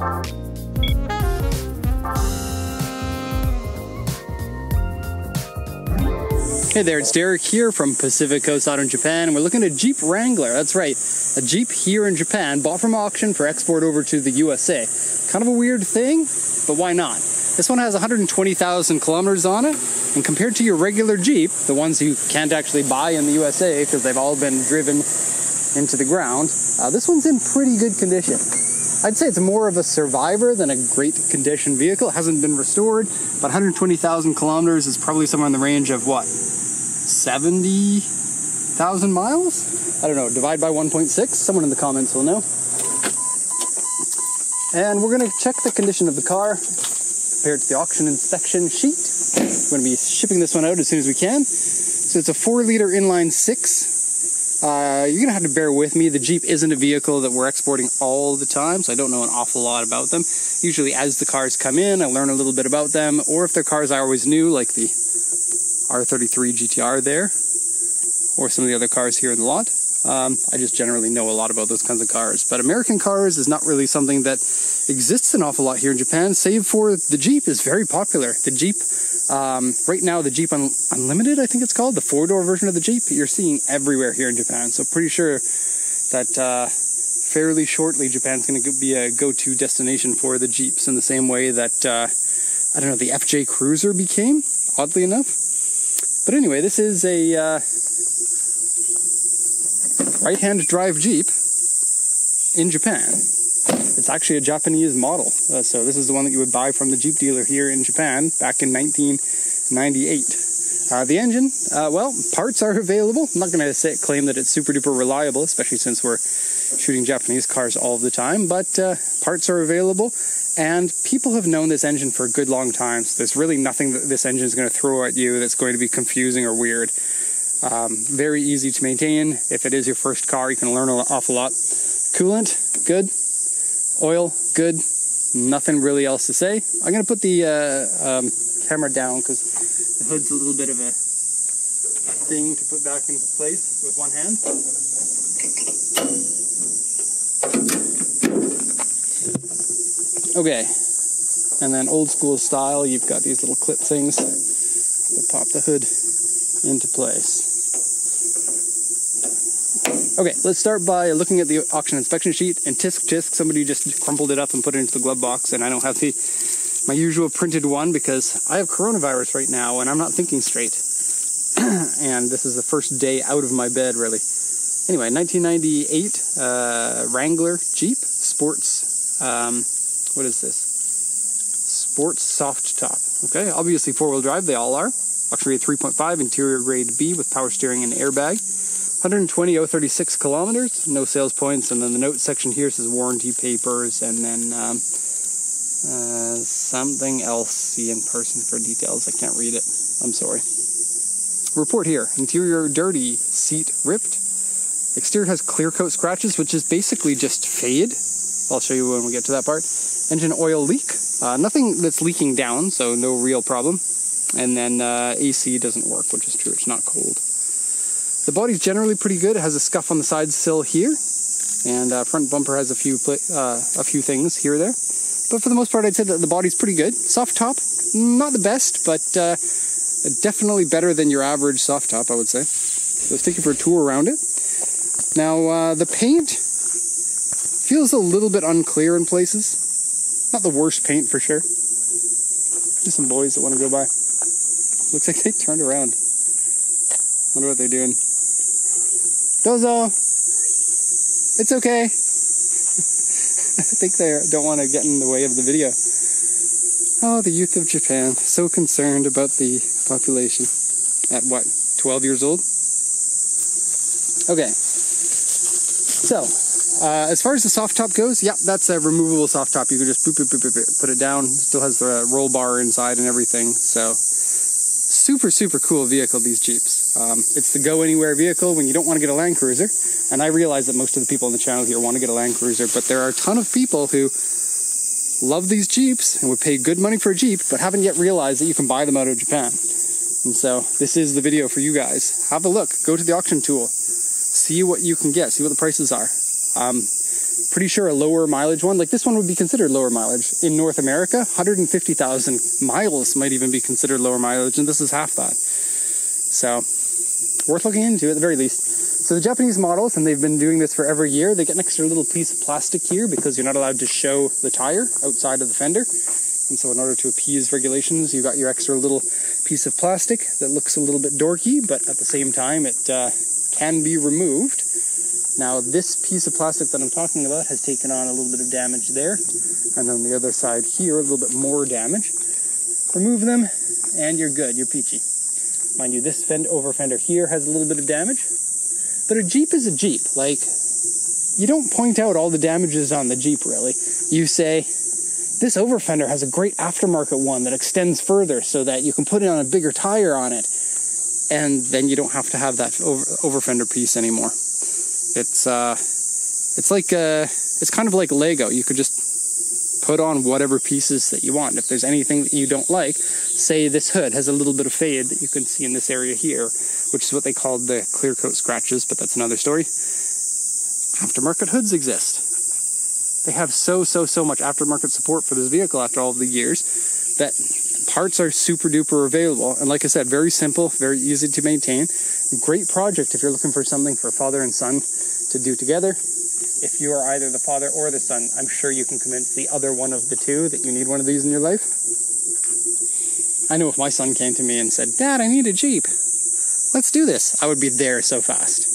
Hey there, it's Derek here from Pacific Coast Auto in Japan, and we're looking at a Jeep Wrangler. That's right, a Jeep here in Japan, bought from auction for export over to the USA. Kind of a weird thing, but why not? This one has 120,000 kilometers on it, and compared to your regular Jeep, the ones you can't actually buy in the USA because they've all been driven into the ground, this one's in pretty good condition. I'd say it's more of a survivor than a great condition vehicle. It hasn't been restored, but 120,000 kilometers is probably somewhere in the range of what? 70,000 miles? I don't know, divide by 1.6, someone in the comments will know. And we're gonna check the condition of the car, compare it to the auction inspection sheet. We're gonna be shipping this one out as soon as we can. So it's a 4-liter inline 6. You're gonna have to bear with me. The Jeep isn't a vehicle that we're exporting all the time, so I don't know an awful lot about them. Usually as the cars come in, I learn a little bit about them, or if they're cars I always knew, like the R33 GTR there, or some of the other cars here in the lot. I just generally know a lot about those kinds of cars. But American cars is not really something that exists an awful lot here in Japan, save for the Jeep is very popular. The Jeep, right now the Jeep Unlimited, I think it's called, the 4-door version of the Jeep, you're seeing everywhere here in Japan. So pretty sure that fairly shortly Japan's going to be a go-to destination for the Jeeps in the same way that, I don't know, the FJ Cruiser became, oddly enough. But anyway, this is a right-hand drive Jeep in Japan. It's actually a Japanese model. So this is the one that you would buy from the Jeep dealer here in Japan back in 1998. The engine, well, parts are available. I'm not going to claim that it's super duper reliable, especially since we're shooting Japanese cars all the time, but parts are available. And people have known this engine for a good long time, so there's really nothing that this engine is going to throw at you that's going to be confusing or weird. Very easy to maintain. If it is your first car, you can learn an awful lot. Coolant, good. Oil, good. Nothing really else to say. I'm going to put the camera down because the hood's a little bit of a thing to put back into place with one hand. Okay, and then old school style, you've got these little clip things that pop the hood into place. Okay, let's start by looking at the auction inspection sheet, and tisk, somebody just crumpled it up and put it into the glove box, and I don't have my usual printed one because I have coronavirus right now and I'm not thinking straight. And this is the first day out of my bed, really. Anyway, 1998 Wrangler Jeep Sports, what is this? Sports soft top. Okay, obviously 4-wheel drive, they all are. Auction rate 3.5, interior grade B with power steering and airbag. 120,036 kilometers, no sales points, and then the note section here says warranty papers, and then something else, see in person for details. I can't read it, I'm sorry. Report here, interior dirty, seat ripped. Exterior has clear coat scratches, which is basically just fade. I'll show you when we get to that part. Engine oil leak, nothing that's leaking down, so no real problem. And then AC doesn't work, which is true, it's not cold. The body's generally pretty good. It has a scuff on the side sill here, and front bumper has a few things here or there. But for the most part, I'd say that the body's pretty good. Soft top, not the best, but definitely better than your average soft top, I would say. So let's take you for a tour around it. Now, the paint feels a little bit unclear in places. Not the worst paint for sure. Just some boys that want to go by. Looks like they turned around. Wonder what they're doing. Dozo! It's okay. I think they don't want to get in the way of the video. Oh, the youth of Japan. So concerned about the population. At what, 12 years old? Okay. So, as far as the soft top goes, yeah, that's a removable soft top. You can just boop, boop, boop, boop, boop, put it down. It still has the roll bar inside and everything. So, super cool vehicle, these Jeeps. It's the go-anywhere vehicle when you don't want to get a Land Cruiser. And I realize that most of the people on the channel here want to get a Land Cruiser, but there are a ton of people who love these Jeeps and would pay good money for a Jeep, but haven't yet realized that you can buy them out of Japan. And so, this is the video for you guys. Have a look. Go to the auction tool. See what you can get. See what the prices are. Pretty sure a lower mileage one, like this one would be considered lower mileage. In North America, 150,000 miles might even be considered lower mileage, and this is half that. So, worth looking into at the very least. So the Japanese models, and they've been doing this for every year, they get an extra little piece of plastic here because you're not allowed to show the tire outside of the fender. And so in order to appease regulations, you got your extra little piece of plastic that looks a little bit dorky, but at the same time it can be removed. Now this piece of plastic that I'm talking about has taken on a little bit of damage there, and on the other side here, a little bit more damage. Remove them, and you're good, you're peachy. Mind you, this over fender here has a little bit of damage, but a Jeep is a Jeep. Like, you don't point out all the damages on the Jeep, really. You say, this over fender has a great aftermarket one that extends further so that you can put it on a bigger tire on it, and then you don't have to have that over fender piece anymore. It's kind of like Lego. You could just put on whatever pieces that you want. If there's anything that you don't like, say this hood has a little bit of fade that you can see in this area here, which is what they called the clear coat scratches, but that's another story. Aftermarket hoods exist. They have so much aftermarket support for this vehicle after all of the years that parts are super duper available. And like I said, very simple, very easy to maintain. Great project if you're looking for something for father and son to do together. If you are either the father or the son, I'm sure you can convince the other one of the two that you need one of these in your life. I know if my son came to me and said, Dad, I need a Jeep. Let's do this. I would be there so fast.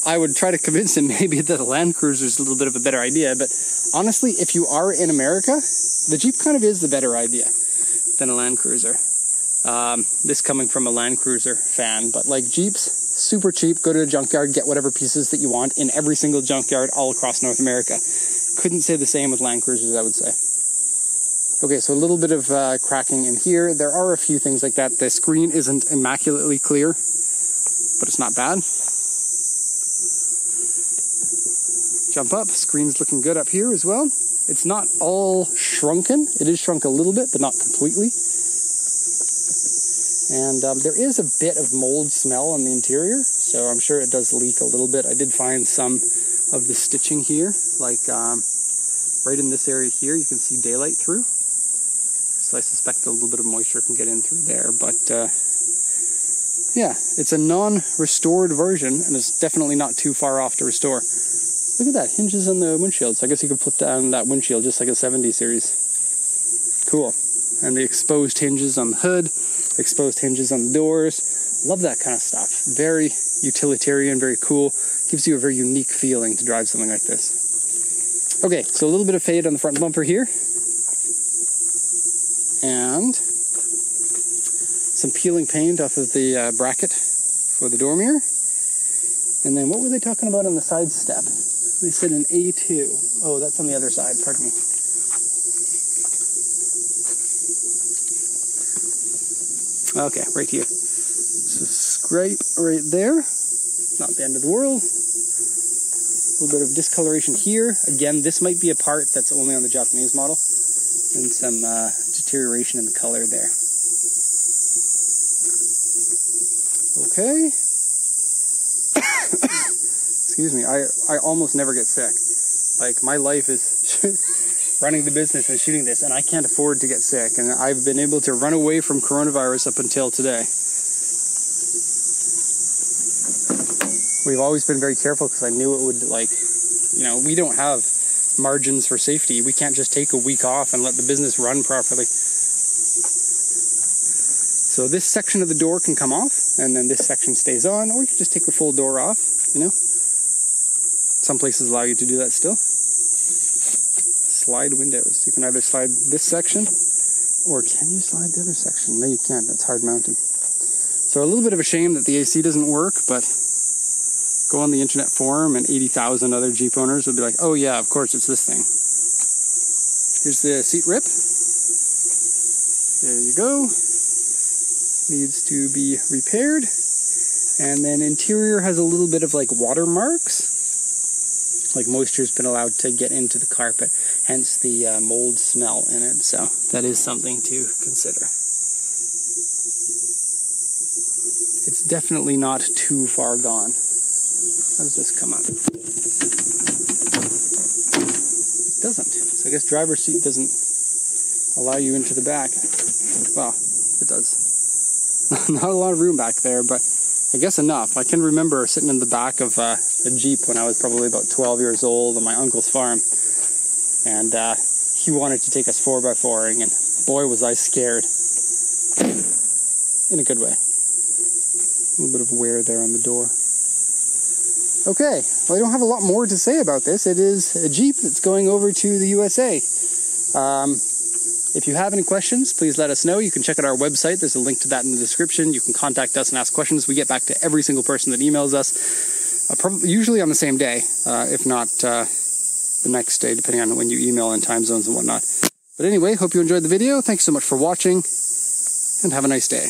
I would try to convince him maybe that a Land Cruiser is a little bit of a better idea, but honestly, if you are in America, the Jeep kind of is the better idea than a Land Cruiser. This coming from a Land Cruiser fan, but like Jeeps, super cheap. Go to a junkyard, get whatever pieces that you want in every single junkyard all across North America. Couldn't say the same with Land Cruisers, I would say. Okay, so a little bit of cracking in here. There are a few things like that. The screen isn't immaculately clear, but it's not bad. Jump up, screen's looking good up here as well. It's not all shrunken. It is shrunk a little bit, but not completely. And there is a bit of mold smell on the interior, so I'm sure it does leak a little bit. I did find some of the stitching here, like right in this area here, you can see daylight through. So I suspect a little bit of moisture can get in through there, but yeah, it's a non-restored version, and it's definitely not too far off to restore. Look at that, hinges on the windshield. So I guess you could flip down that windshield just like a 70 series. Cool. And the exposed hinges on the hood, exposed hinges on the doors. Love that kind of stuff. Very utilitarian, very cool. Gives you a very unique feeling to drive something like this. Okay, so a little bit of fade on the front bumper here. And some peeling paint off of the bracket for the door mirror. And then what were they talking about on the side step? They said an A2. Oh, that's on the other side, pardon me. Okay, right here. So scrape right there. Not the end of the world. A little bit of discoloration here. Again, this might be a part that's only on the Japanese model. And some deterioration in the color there. Okay. Excuse me, I almost never get sick. Like, my life is running the business and shooting this, and I can't afford to get sick. And I've been able to run away from coronavirus up until today. We've always been very careful because I knew it would, like, you know, we don't have margins for safety. We can't just take a week off and let the business run properly. So this section of the door can come off, and then this section stays on, or you can just take the full door off, you know. Some places allow you to do that still. Slide windows. You can either slide this section, or can you slide the other section? No, you can't. That's hard mounted. So a little bit of a shame that the AC doesn't work, but go on the internet forum and 80,000 other Jeep owners will be like, oh yeah, of course it's this thing. Here's the seat rip. There you go. Needs to be repaired. And then interior has a little bit of like watermarks. Like moisture's been allowed to get into the carpet, hence the mold smell in it. So that is something to consider. It's definitely not too far gone. How does this come up? doesn't. So I guess driver's seat doesn't allow you into the back. Well, it does. Not a lot of room back there, but I guess enough. I can remember sitting in the back of a Jeep when I was probably about 12 years old on my uncle's farm, and he wanted to take us 4x4ing, and boy was I scared. In a good way. A little bit of wear there on the door. Okay, well, I don't have a lot more to say about this. It is a Jeep that's going over to the USA. If you have any questions, please let us know. You can check out our website. There's a link to that in the description. You can contact us and ask questions. We get back to every single person that emails us, usually on the same day, if not the next day, depending on when you email and time zones and whatnot. But anyway, hope you enjoyed the video. Thanks so much for watching, and have a nice day.